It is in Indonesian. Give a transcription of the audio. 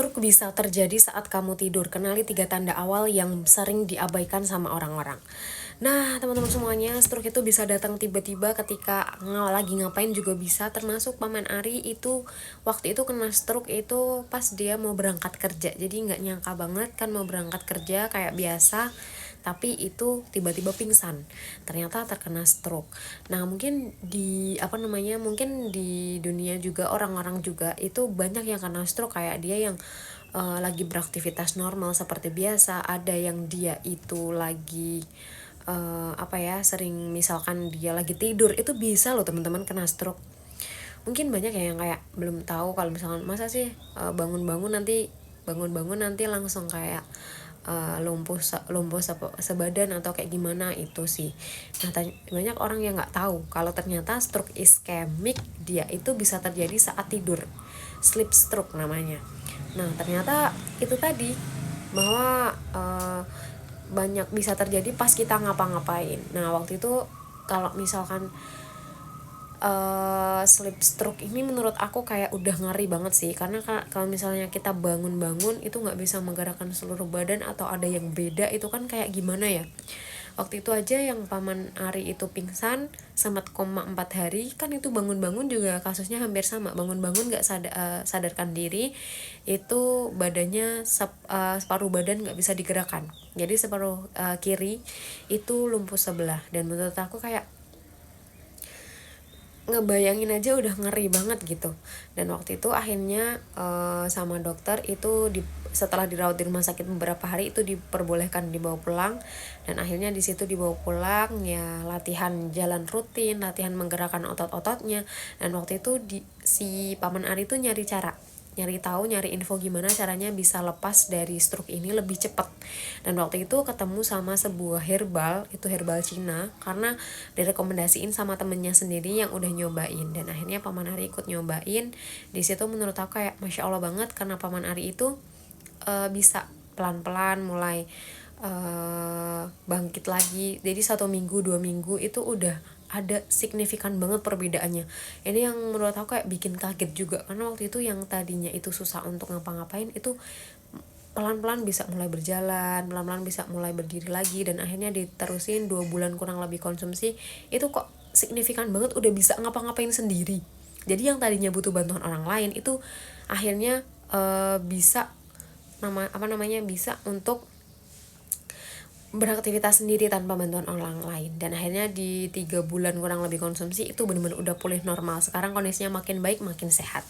Stroke bisa terjadi saat kamu tidur. Kenali 3 tanda awal yang sering diabaikan sama orang-orang. Nah, teman-teman semuanya, stroke itu bisa datang tiba-tiba ketika lagi ngapain juga bisa. Termasuk Paman Ari itu waktu itu kena stroke itu pas dia mau berangkat kerja. Jadi nggak nyangka banget kan mau berangkat kerja kayak biasa, tapi itu tiba-tiba pingsan, ternyata terkena stroke. Nah, mungkin mungkin di dunia juga orang-orang juga itu banyak yang kena stroke, kayak dia yang lagi beraktivitas normal seperti biasa, ada yang dia itu lagi sering, misalkan dia lagi tidur itu bisa loh teman-teman kena stroke. Mungkin banyak yang kayak belum tahu kalau misalkan masa sih bangun-bangun nanti langsung kayak lumpuh sebadan atau kayak gimana itu sih. Nah, banyak orang yang nggak tahu kalau ternyata stroke iskemik dia itu bisa terjadi saat tidur, sleep stroke namanya. Nah, ternyata itu tadi bahwa banyak bisa terjadi pas kita ngapa-ngapain. Nah, waktu itu kalau misalkan sleep stroke ini menurut aku kayak udah ngeri banget sih, karena kalau misalnya kita bangun-bangun itu nggak bisa menggerakkan seluruh badan atau ada yang beda, itu kan kayak gimana ya. Waktu itu aja yang Paman Ari itu pingsan sempat koma 4 hari, kan itu bangun-bangun juga kasusnya hampir sama, bangun-bangun nggak sadarkan diri, itu badannya separuh badan nggak bisa digerakkan, jadi separuh kiri itu lumpuh sebelah. Dan menurut aku kayak ngebayangin aja udah ngeri banget gitu. Dan waktu itu akhirnya sama dokter itu setelah dirawat di rumah sakit beberapa hari itu diperbolehkan dibawa pulang. Dan akhirnya di situ dibawa pulang ya, latihan jalan rutin, latihan menggerakkan otot-ototnya. Dan waktu itu si Paman Ari itu nyari info gimana caranya bisa lepas dari stroke ini lebih cepat. Dan waktu itu ketemu sama sebuah herbal, itu herbal Cina, karena direkomendasiin sama temennya sendiri yang udah nyobain. Dan akhirnya Paman Ari ikut nyobain. Di situ menurut aku kayak Masya Allah banget, karena Paman Ari itu bisa pelan-pelan mulai bangkit lagi. Jadi 1 minggu 2 minggu itu udah ada signifikan banget perbedaannya. Ini yang menurut aku kayak bikin kaget juga, karena waktu itu yang tadinya itu susah untuk ngapa-ngapain itu pelan-pelan bisa mulai berjalan, pelan-pelan bisa mulai berdiri lagi. Dan akhirnya diterusin 2 bulan kurang lebih konsumsi, itu kok signifikan banget udah bisa ngapa-ngapain sendiri. Jadi yang tadinya butuh bantuan orang lain itu akhirnya bisa bisa untuk beraktivitas sendiri tanpa bantuan orang lain. Dan akhirnya di 3 bulan kurang lebih konsumsi itu benar-benar udah pulih normal. Sekarang kondisinya makin baik, makin sehat.